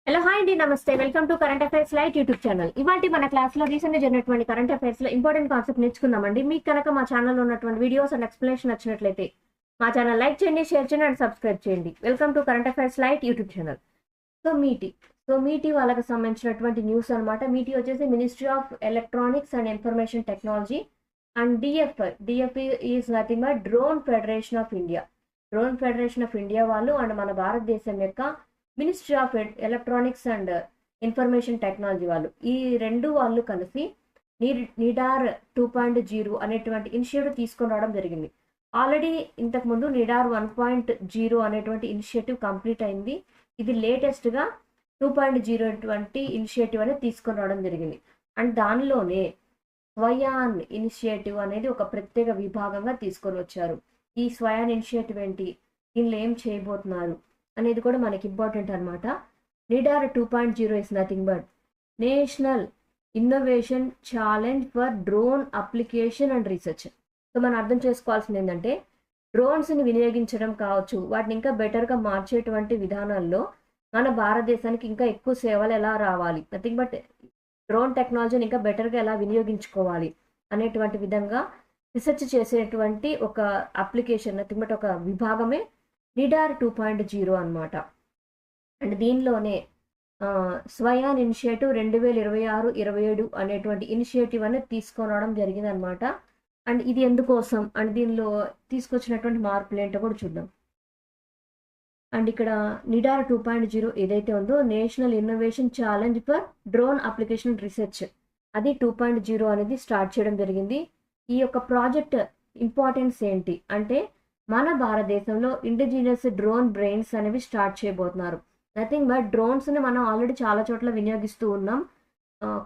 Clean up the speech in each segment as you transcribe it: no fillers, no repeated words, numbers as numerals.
Hello hi అండి, నమస్తే. Welcome to current affairs light YouTube channel. ఇవాళ మన క్లాస్ లో రీసెంట్ గా జరిగినటువంటి కరెంట్ అఫైర్స్ లో ఇంపార్టెంట్ కాన్సెప్ట్ నేర్చుకుందామండి. మీకు కనుక మా ఛానల్లో ఉన్నటువంటి వీడియోస్ అండ్ ఎక్స్ప్లెనేషన్ నచ్చినట్లయితే మా ఛానల్ లైక్ చేయండి, షేర్ చేయండి అండ్ సబ్స్క్రైబ్ చేయండి. Welcome to current affairs light YouTube channel. MeitY వాళ్ళకి సంబంధించినటువంటి న్యూస్ అనమాట. మీటీ వచ్చేసి ministry of electronics and information technology and DFI is nothing but drone federation of India. Drone federation of India వాళ్ళు and మన భారతదేశం యొక్క ministry of electronics and information technology వాళ్ళు, ఈ రెండు వాళ్ళు కలిసి నిడార్ 2.0 అనేటువంటి ఇనిషియేటివ్ తీసుకొని రావడం జరిగింది. ఆల్రెడీ ఇంతకుముందు నిడార్ 1.0 అనేటువంటి ఇనిషియేటివ్ కంప్లీట్ అయింది. ఇది లేటెస్ట్గా 2.0 అటువంటి ఇనిషియేటివ్ అనేది తీసుకొని రావడం జరిగింది. అండ్ దానిలోనే స్వయాన్ ఇనిషియేటివ్ అనేది ఒక ప్రత్యేక విభాగంగా తీసుకొని వచ్చారు. ఈ స్వయాన్ ఇనిషియేటివ్ ఏంటి, దీనిలో ఏం చేయబోతున్నారు అనేది కూడా మనకి ఇంపార్టెంట్ అనమాట. నిడార్ 2.0 is nothing but national innovation challenge for drone application and research. So మనం అర్థం చేసుకోవాల్సింది ఏంటంటే, డ్రోన్స్ని వినియోగించడం కావచ్చు, వాటిని ఇంకా బెటర్గా మార్చేటువంటి విధానాల్లో మన భారతదేశానికి ఇంకా ఎక్కువ సేవలు ఎలా రావాలి, నథింగ్ బట్ డ్రోన్ టెక్నాలజీని ఇంకా బెటర్గా ఎలా వినియోగించుకోవాలి అనేటువంటి విధంగా రీసెర్చ్ చేసేటువంటి ఒక అప్లికేషన్, నథింగ్ బట్ ఒక విభాగమే నిడార్ 2.0 అనమాట. అండ్ దీనిలోనే స్వయాన్ ఇనిషియేటివ్ 2026-27 అనేటువంటి ఇనిషియేటివ్ అనేది తీసుకొని రావడం జరిగింది అనమాట. అండ్ ఇది ఎందుకోసం అండ్ దీనిలో తీసుకొచ్చినటువంటి మార్పులు ఏంటో కూడా చూద్దాం. అండ్ ఇక్కడ నిడార్ 2.0 ఏదైతే ఉందో national innovation challenge for drone application research, అది 2.0 అనేది స్టార్ట్ చేయడం జరిగింది. ఈ యొక్క ప్రాజెక్ట్ ఇంపార్టెన్స్ ఏంటి అంటే, మన భారతదేశంలో ఇండిజినియస్ డ్రోన్ బ్రెయిన్స్ అనేవి స్టార్ట్ చేయబోతున్నారు. నథింగ్ బట్ డ్రోన్స్ని మనం ఆల్రెడీ చాలా చోట్ల వినియోగిస్తూ ఉన్నాం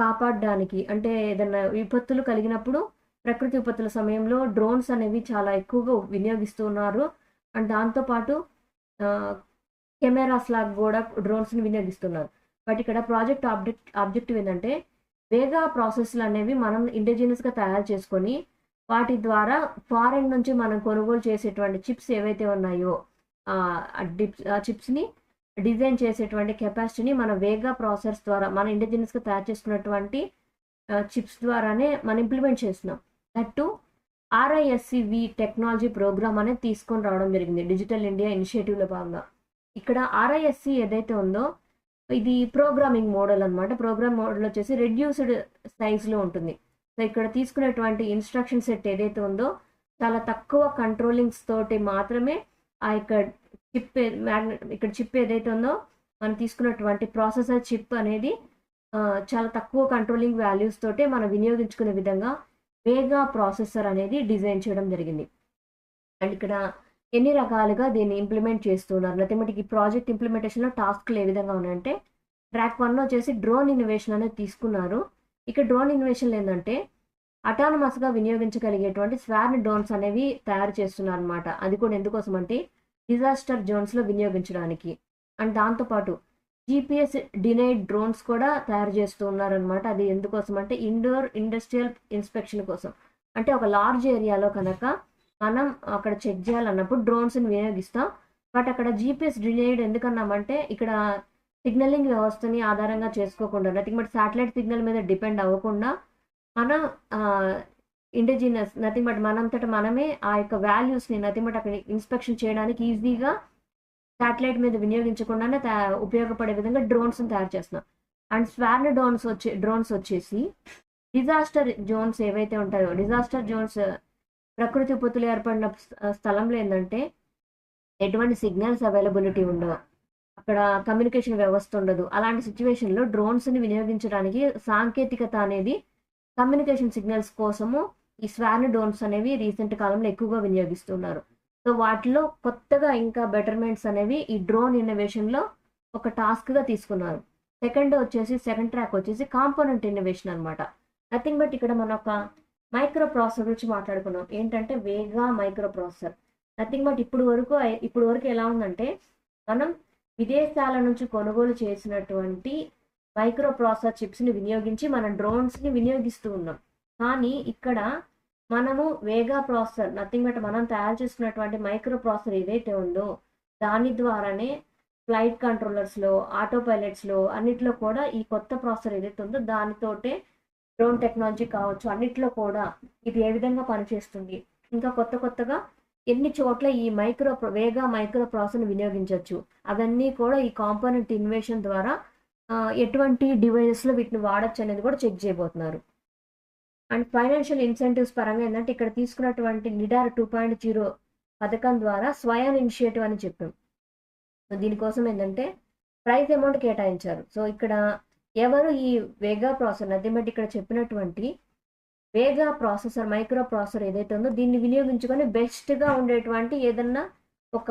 కాపాడడానికి. అంటే ఏదైనా విపత్తులు కలిగినప్పుడు, ప్రకృతి విపత్తుల సమయంలో డ్రోన్స్ అనేవి చాలా ఎక్కువగా వినియోగిస్తూ ఉన్నారు. అండ్ దాంతోపాటు కెమెరాస్ లాగా కూడా డ్రోన్స్ని వినియోగిస్తున్నారు. బట్ ఇక్కడ ప్రాజెక్ట్ ఆబ్జెక్టివ్ ఏంటంటే, వేగా ప్రాసెస్లు అనేవి మనం ఇండిజినియస్గా తయారు చేసుకొని వాటి ద్వారా ఫారెన్ నుంచి మనం కొనుగోలు చేసేటువంటి చిప్స్ ఏవైతే ఉన్నాయో ఆ చిప్స్ని డిజైన్ చేసేటువంటి కెపాసిటీని మన వేగా ప్రాసెస్ ద్వారా మన ఇండిజినియస్గా తయారు చేసుకున్నటువంటి చిప్స్ ద్వారానే మనం ఇంప్లిమెంట్ చేస్తున్నాం. దట్టు RISC-V టెక్నాలజీ ప్రోగ్రామ్ అనేది తీసుకొని రావడం జరిగింది డిజిటల్ ఇండియా ఇనిషియేటివ్లో భాగంగా. ఇక్కడ RISC ఏదైతే ఉందో ఇది ప్రోగ్రామింగ్ మోడల్ అనమాట. ప్రోగ్రామ్ మోడల్ వచ్చేసి రెడ్యూస్డ్ సైజ్లో ఉంటుంది. సో ఇక్కడ తీసుకునేటువంటి ఇన్స్ట్రక్షన్ సెట్ ఏదైతే ఉందో చాలా తక్కువ కంట్రోలింగ్స్ తోటి మాత్రమే ఆ ఇక్కడ చిప్ ఏదైతే ఉందో మనం తీసుకున్నటువంటి ప్రాసెసర్ చిప్ అనేది చాలా తక్కువ కంట్రోలింగ్ వాల్యూస్ తోటే మనం వినియోగించుకునే విధంగా వేగా ప్రాసెసర్ అనేది డిజైన్ చేయడం జరిగింది. అండ్ ఇక్కడ ఎన్ని రకాలుగా దీన్ని ఇంప్లిమెంట్ చేస్తున్నారు, లేకపోతే ఈ ప్రాజెక్ట్ ఇంప్లిమెంటేషన్లో టాస్క్లు ఏ విధంగా ఉన్నాయంటే, ట్రాక్ 1లో వచ్చేసి డ్రోన్ ఇన్నోవేషన్ అనేది తీసుకున్నారు. ఇక్కడ డ్రోన్ ఇన్నోవేషన్ ఏంటంటే అటానమస్గా వినియోగించగలిగేటువంటి స్వాన్ డ్రోన్స్ అనేవి తయారు చేస్తున్నారు అనమాట. అది కూడా ఎందుకోసం అంటే డిజాస్టర్ జోన్స్లో వినియోగించడానికి. అండ్ దాంతోపాటు GPS డినైడ్ డ్రోన్స్ కూడా తయారు చేస్తూ ఉన్నారనమాట. అది ఎందుకోసం అంటే ఇండోర్ ఇండస్ట్రియల్ ఇన్స్పెక్షన్ కోసం. అంటే ఒక లార్జ్ ఏరియాలో కనుక మనం అక్కడ చెక్ చేయాలన్నప్పుడు డ్రోన్స్ని వినియోగిస్తాం. బట్ అక్కడ GPS డినైడ్ ఎందుకన్నామంటే, ఇక్కడ సిగ్నలింగ్ వ్యవస్థని ఆధారంగా చేసుకోకుండా, నథింగ్ బట్ శాటిలైట్ సిగ్నల్ మీద డిపెండ్ అవ్వకుండా మనం ఇండిజినస్ నథింగ్ బట్ మనంతట మనమే ఆ యొక్క వాల్యూస్ని నథింగ్ బట్ అక్కడ ఇన్స్పెక్షన్ చేయడానికి ఈజీగా శాటిలైట్ మీద వినియోగించకుండానే ఉపయోగపడే విధంగా డ్రోన్స్ని తయారు చేస్తున్నాం. అండ్ స్వాన్ డ్రోన్స్ వచ్చేసి డిజాస్టర్ జోన్స్ ఏవైతే ఉంటాయో, డిజాస్టర్ జోన్స్ ప్రకృతి విపత్తులు ఏర్పడిన స్థలంలో ఏంటంటే ఎటువంటి సిగ్నల్స్ అవైలబిలిటీ ఉండవు, అక్కడ కమ్యూనికేషన్ వ్యవస్థ ఉండదు. అలాంటి సిచ్యువేషన్లో డ్రోన్స్ని వినియోగించడానికి సాంకేతికత అనేది కమ్యూనికేషన్ సిగ్నల్స్ కోసము ఈ స్వాన్ డ్రోన్స్ అనేవి రీసెంట్ కాలంలో ఎక్కువగా వినియోగిస్తున్నారు. సో వాటిలో కొత్తగా ఇంకా బెటర్మెంట్స్ అనేవి ఈ డ్రోన్ ఇన్నోవేషన్లో ఒక టాస్క్గా తీసుకున్నారు. సెకండ్ ట్రాక్ వచ్చేసి కాంపోనెంట్ ఇన్నోవేషన్ అనమాట. నథింగ్ బట్ ఇక్కడ మనం ఒక మైక్రో ప్రాసెసర్ గురించి మాట్లాడుకున్నాం. ఏంటంటే వేగా మైక్రో ప్రాసెసర్. నథింగ్ బట్ ఇప్పుడు వరకు ఎలా ఉందంటే, మనం విదేశాల నుంచి కొనుగోలు చేసినటువంటి మైక్రో ప్రాసెసర్ చిప్స్ని వినియోగించి మనం డ్రోన్స్ని వినియోగిస్తూ ఉన్నాం. కానీ ఇక్కడ మనము వేగా ప్రాసెసర్, నథింగ్ బట్ మనం తయారు చేసుకున్నటువంటి మైక్రో ప్రాసెసర్ ఏదైతే ఉందో దాని ద్వారానే ఫ్లైట్ కంట్రోలర్స్లో, ఆటో పైలట్స్లో అన్నిట్లో కూడా ఈ కొత్త ప్రాసెసర్ ఏదైతే ఉందో దానితోటే డ్రోన్ టెక్నాలజీ కావచ్చు అన్నిట్లో కూడా ఇది ఏ విధంగా పనిచేస్తుంది, ఇంకా కొత్తగా ఎన్ని చోట్ల ఈ వేగా మైక్రో ప్రాసెసర్ని వినియోగించవచ్చు, అవన్నీ కూడా ఈ కాంపోనెంట్ ఇన్వేషన్ ద్వారా ఎటువంటి డివైజెస్లో వీటిని వాడచ్చు అనేది కూడా చెక్ చేయబోతున్నారు. అండ్ ఫైనాన్షియల్ ఇన్సెంటివ్స్ పరంగా ఏంటంటే ఇక్కడ తీసుకున్నటువంటి నిడార్ 2.0 పథకం ద్వారా స్వయం ఇనిషియేటివ్ అని చెప్పాం. సో దీనికోసం ఏంటంటే ప్రైజ్ అమౌంట్ కేటాయించారు. సో ఇక్కడ ఎవరు ఈ వేగా ప్రాసెసర్ అది బట్టి ఇక్కడ చెప్పినటువంటి వేగా ప్రాసెసర్ మైక్రో ప్రాసెసర్ ఏదైతే ఉందో దీన్ని వినియోగించుకొని బెస్ట్గా ఉండేటువంటి ఏదన్నా ఒక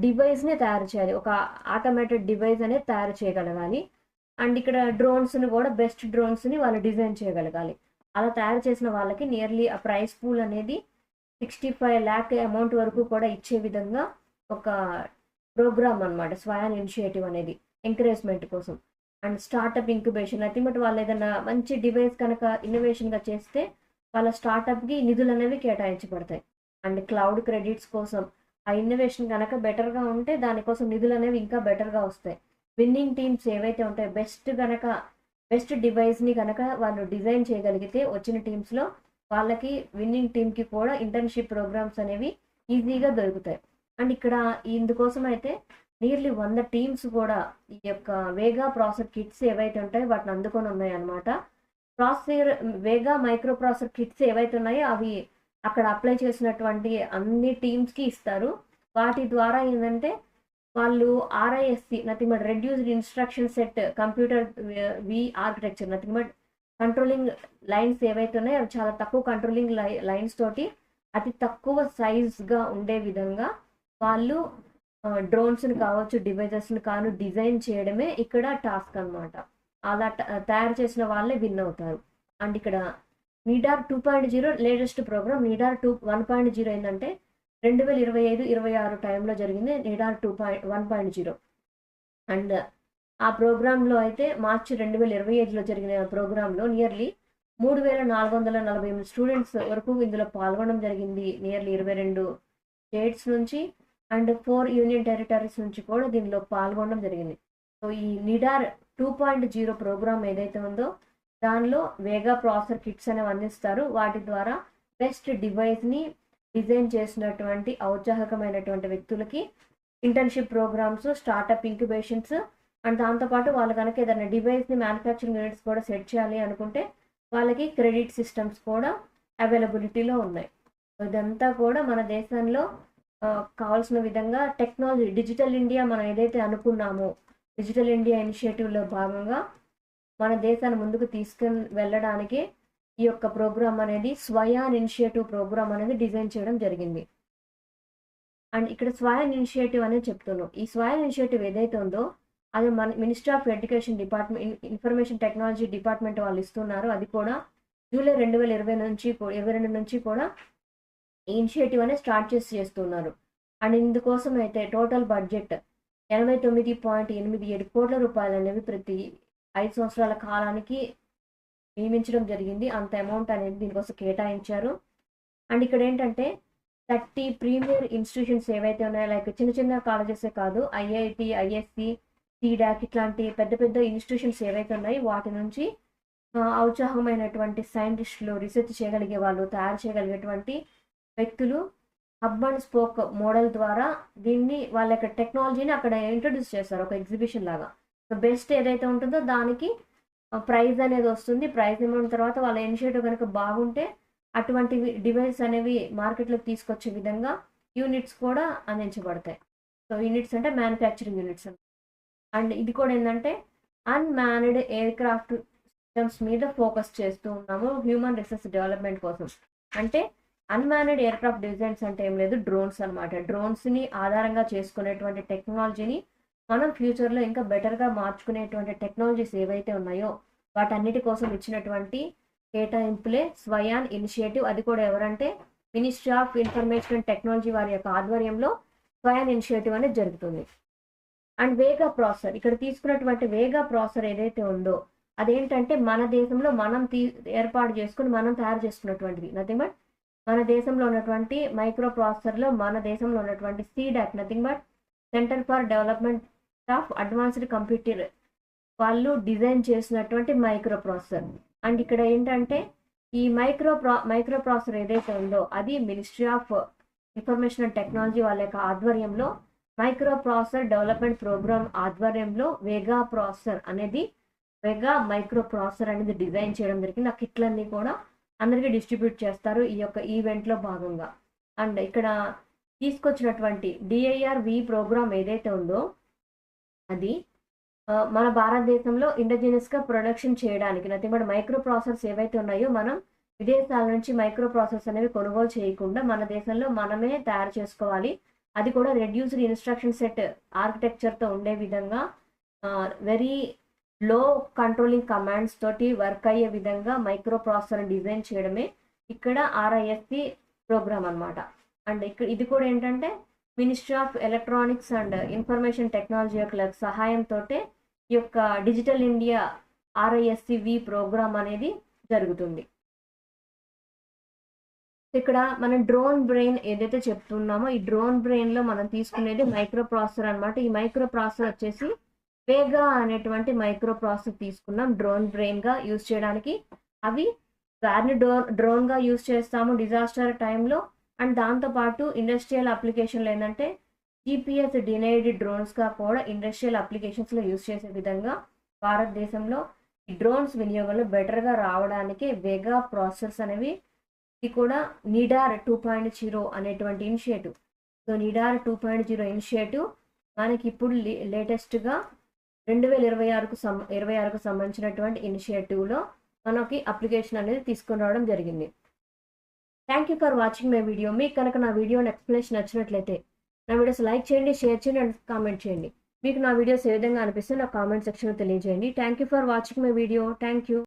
డివైస్ని తయారు చేయాలి, ఒక ఆటోమేటెడ్ డివైస్ అనేది తయారు చేయగలగాలి. అండ్ ఇక్కడ డ్రోన్స్ని కూడా బెస్ట్ డ్రోన్స్ని వాళ్ళు డిజైన్ చేయగలగాలి. అలా తయారు చేసిన వాళ్ళకి నియర్లీ ఆ ప్రైస్ పూల్ అనేది 65 lakh అమౌంట్ వరకు కూడా ఇచ్చే విధంగా ఒక ప్రోగ్రామ్ అనమాట స్వయాన్ ఇనిషియేటివ్ అనేది ఎంకరేజ్మెంట్ కోసం. అండ్ స్టార్టప్ ఇంక్యుబేషన్ అయితే బట్ వాళ్ళు ఏదైనా మంచి డివైస్ కనుక ఇన్నోవేషన్గా చేస్తే వాళ్ళ స్టార్టప్కి నిధులు అనేవి కేటాయించబడతాయి. అండ్ క్లౌడ్ క్రెడిట్స్ కోసం ఆ ఇన్నోవేషన్ కనుక బెటర్గా ఉంటే దానికోసం నిధులు అనేవి ఇంకా బెటర్గా వస్తాయి. విన్నింగ్ టీమ్స్ ఏవైతే ఉంటాయో బెస్ట్ డివైస్ని కనుక వాళ్ళు డిజైన్ చేయగలిగితే వచ్చిన టీమ్స్లో వాళ్ళకి విన్నింగ్ టీమ్కి కూడా ఇంటర్న్షిప్ ప్రోగ్రామ్స్ అనేవి ఈజీగా దొరుకుతాయి. అండ్ ఇక్కడ ఇందుకోసం అయితే నియర్లీ 100 టీమ్స్ కూడా ఈ యొక్క వేగా ప్రాసెసర్ కిట్స్ ఏవైతే ఉంటాయో వాటిని అందుకొని ఉన్నాయి అనమాట. వేగా మైక్రో ప్రాసెసర్ కిట్స్ ఏవైతే ఉన్నాయో అవి అక్కడ అప్లై చేసినటువంటి అన్ని టీమ్స్కి ఇస్తారు. వాటి ద్వారా ఏంటంటే వాళ్ళు RISC nothing but reduced instruction set computer వి architecture nothing but controlling lines ఏవైతే ఉన్నాయో అవి చాలా తక్కువ కంట్రోలింగ్ లైన్స్ తోటి అతి తక్కువ సైజ్గా ఉండే విధంగా వాళ్ళు డ్రోన్స్ని కావచ్చు డివైజెస్ని కాను డిజైన్ చేయడమే ఇక్కడ టాస్క్ అనమాట. అలా తయారు చేసిన వాళ్ళే విన్ అవుతారు. అండ్ ఇక్కడ నిడార్ 2.0 లేటెస్ట్ ప్రోగ్రామ్. నిడార్ 1.0 ఏంటంటే 2025-26 టైంలో జరిగింది నిడార్ 1.0. అండ్ ఆ ప్రోగ్రాంలో అయితే మార్చి 2025లో జరిగిన ప్రోగ్రాంలో నియర్లీ 3448 స్టూడెంట్స్ వరకు ఇందులో పాల్గొనడం జరిగింది. నియర్లీ 22 స్టేట్స్ నుంచి అండ్ 4 యూనియన్ టెరిటరీస్ నుంచి కూడా దీనిలో పాల్గొనడం జరిగింది. సో ఈ నిడార్ 2.0 ప్రోగ్రామ్ ఏదైతే ఉందో దానిలో వేగా ప్రాసెసర్ కిట్స్ అనేవి అందిస్తారు. వాటి ద్వారా బెస్ట్ డివైస్ని డిజైన్ చేసినటువంటి ఔత్సాహికమైనటువంటి వ్యక్తులకి ఇంటర్న్షిప్ ప్రోగ్రామ్స్, స్టార్టప్ ఇంక్యుబేషన్స్ అండ్ దాంతోపాటు వాళ్ళు కనుక ఏదైనా డివైస్ని మ్యానుఫ్యాక్చరింగ్ యూనిట్స్ కూడా సెట్ చేయాలి అనుకుంటే వాళ్ళకి క్రెడిట్ సిస్టమ్స్ కూడా అవైలబిలిటీలో ఉన్నాయి. ఇదంతా కూడా మన దేశంలో కావాల్సిన విధంగా టెక్నాలజీ డిజిటల్ ఇండియా మనం ఏదైతే అనుకున్నామో డిజిటల్ ఇండియా ఇనిషియేటివ్లో భాగంగా మన దేశాన్ని ముందుకు తీసుకుని వెళ్ళడానికి ఈ యొక్క ప్రోగ్రామ్ అనేది స్వయాన్ ఇనిషియేటివ్ ప్రోగ్రామ్ అనేది డిజైన్ చేయడం జరిగింది. అండ్ ఇక్కడ స్వయాన్ ఇనిషియేటివ్ అనేది చెప్తున్నాం. ఈ స్వయాన్ ఇనిషియేటివ్ ఏదైతే ఉందో అది మన ministry of education department information technology department వాళ్ళు ఇస్తున్నారు. అది కూడా జూలై 2022 నుంచి కూడా ఈ ఇనిషియేటివ్ అనేది స్టార్ట్ చేస్తున్నారు. అండ్ ఇందుకోసం అయితే టోటల్ బడ్జెట్ 89.87 కోట్ల రూపాయలు అనేవి ప్రతి 5 సంవత్సరాల కాలానికి నియమించడం జరిగింది. అంత అమౌంట్ అనేది దీనికోసం కేటాయించారు. అండ్ ఇక్కడ ఏంటంటే 30 ప్రీమియర్ ఇన్స్టిట్యూషన్స్ ఏవైతే ఉన్నాయో లైక్ చిన్న కాలేజెసే కాదు IIT, ISC, CDAC ఇట్లాంటి పెద్ద ఇన్స్టిట్యూషన్స్ ఏవైతే ఉన్నాయో వాటి నుంచి ఔత్సాహమైనటువంటి సైంటిస్టులు, రీసెర్చ్ చేయగలిగే వాళ్ళు, తయారు చేయగలిగేటువంటి వ్యక్తులు హబ్ అండ్ స్పోక్ మోడల్ ద్వారా దీన్ని వాళ్ళ యొక్క టెక్నాలజీని అక్కడ ఇంట్రడ్యూస్ చేస్తారు ఒక ఎగ్జిబిషన్ లాగా. సో బెస్ట్ ఏదైతే ఉంటుందో దానికి ప్రైజ్ అనేది వస్తుంది. ప్రైజ్ అమౌంట్ తర్వాత వాళ్ళ ఇనిషియేటివ్ కనుక బాగుంటే అటువంటి డివైస్ అనేవి మార్కెట్లోకి తీసుకొచ్చే విధంగా యూనిట్స్ కూడా అందించబడతాయి. సో యూనిట్స్ అంటే మ్యానుఫ్యాక్చరింగ్ యూనిట్స్. అండ్ ఇది కూడా ఏంటంటే అన్మాన్డ్ ఎయిర్ క్రాఫ్ట్ సిస్టమ్స్ మీద ఫోకస్ చేస్తూ ఉన్నాము హ్యూమన్ రిసోర్స్ డెవలప్మెంట్ కోసం. అంటే అన్మాన్డ్ ఎయిర్ క్రాఫ్ట్ డిజైన్స్ అంటే ఏం లేదు, డ్రోన్స్ అనమాట. డ్రోన్స్ని ఆధారంగా చేసుకునేటువంటి టెక్నాలజీని మనం ఫ్యూచర్లో ఇంకా బెటర్గా మార్చుకునేటువంటి టెక్నాలజీస్ ఏవైతే ఉన్నాయో వాటన్నిటి కోసం ఇచ్చినటువంటి కేటాయింపులే స్వయాన్ ఇనిషియేటివ్. అది కూడా ఎవరంటే ministry of information and technology వారి యొక్క ఆధ్వర్యంలో స్వయాన్ ఇనిషియేటివ్ అనేది జరుగుతుంది. అండ్ వేగా ప్రాసెసర్, ఇక్కడ తీసుకున్నటువంటి వేగా ప్రాసెసర్ ఏదైతే ఉందో అదేంటంటే మన దేశంలో మనం ఏర్పాటు చేసుకుని మనం తయారు చేసుకున్నటువంటిది. నథింగ్ బట్ మన దేశంలో ఉన్నటువంటి మైక్రో ప్రాసెసర్లో మన దేశంలో ఉన్నటువంటి CDAC nothing but centre for development of advanced computer వాళ్ళు డిజైన్ చేసినటువంటి మైక్రో ప్రాసెసర్. అండ్ ఇక్కడ ఏంటంటే ఈ మైక్రో ప్రాసెసర్ ఏదైతే ఉందో అది ministry of information and technology వాళ్ళ యొక్క ఆధ్వర్యంలో మైక్రో ప్రాసెసర్ డెవలప్మెంట్ ప్రోగ్రామ్ ఆధ్వర్యంలో వెగా మైక్రో ప్రాసెసర్ అనేది డిజైన్ చేయడం జరిగింది. ఆ కిట్లన్నీ కూడా అందరికీ డిస్ట్రిబ్యూట్ చేస్తారు ఈ యొక్క ఈవెంట్లో భాగంగా. అండ్ ఇక్కడ తీసుకొచ్చినటువంటి DIR-V ప్రోగ్రామ్ ఏదైతే ఉందో అది మన భారతదేశంలో ఇండిజినస్గా ప్రొడక్షన్ చేయడానికి నథింగ్ బట్ మైక్రో ప్రాసెసర్స్ ఏవైతే ఉన్నాయో మనం విదేశాల నుంచి మైక్రో ప్రాసెసర్స్ అనేవి కొనుగోలు చేయకుండా మన దేశంలో మనమే తయారు చేసుకోవాలి. అది కూడా రెడ్యూస్డ్ ఇన్స్ట్రక్షన్ సెట్ ఆర్కిటెక్చర్తో ఉండే విధంగా వెరీ లో కంట్రోలింగ్ కమాండ్స్ తోటి వర్క్ అయ్యే విధంగా మైక్రో ప్రాసెసర్ డిజైన్ చేయడమే ఇక్కడ RISC ప్రోగ్రామ్ అనమాట. అండ్ ఇక్కడ ఇది కూడా ఏంటంటే ministry of electronics and information technology యొక్క సహాయంతో ఈ యొక్క డిజిటల్ ఇండియా RISC-V ప్రోగ్రామ్ అనేది జరుగుతుంది. ఇక్కడ మనం డ్రోన్ బ్రెయిన్ ఏదైతే చెప్తున్నామో ఈ డ్రోన్ బ్రెయిన్లో మనం తీసుకునేది మైక్రో ప్రాసెసర్ అనమాట. ఈ మైక్రో ప్రాసెసర్ వచ్చేసి వేగా అనేటువంటి మైక్రో ప్రాసెసర్ తీసుకున్నాం డ్రోన్ బ్రెయిన్గా యూజ్ చేయడానికి. అవి వారిని డ్రోన్గా యూజ్ చేస్తాము డిజాస్టర్ టైంలో. అండ్ దాంతోపాటు ఇండస్ట్రియల్ అప్లికేషన్లు ఏంటంటే GPS డినైడ్ డ్రోన్స్గా కూడా ఇండస్ట్రియల్ అప్లికేషన్స్లో యూజ్ చేసే విధంగా భారతదేశంలో ఈ డ్రోన్స్ వినియోగంలో బెటర్గా రావడానికి వేగా ప్రాసెసర్స్ అనేవి ఇది కూడా నిడార్ 2.0 అనేటువంటి ఇనిషియేటివ్. సో నిడార్ 2.0 ఇనిషియేటివ్ మనకి ఇప్పుడు లేటెస్ట్గా 2026కు సంబంధించినటువంటి ఇనిషియేటివ్లో మనకి అప్లికేషన్ అనేది తీసుకొని రావడం జరిగింది. Thank you for watching my video. మీకు కనుక నా వీడియో ఎక్స్ప్లెనేషన్ నచ్చినట్లయితే నా వీడియోస్ లైక్ చేయండి, షేర్ చేయండి అండ్ కామెంట్ చేయండి. మీకు నా వీడియోస్ ఏ విధంగా అనిపిస్తే నా కామెంట్ సెక్షన్లో తెలియజేయండి. Thank you for watching my video. Thank you.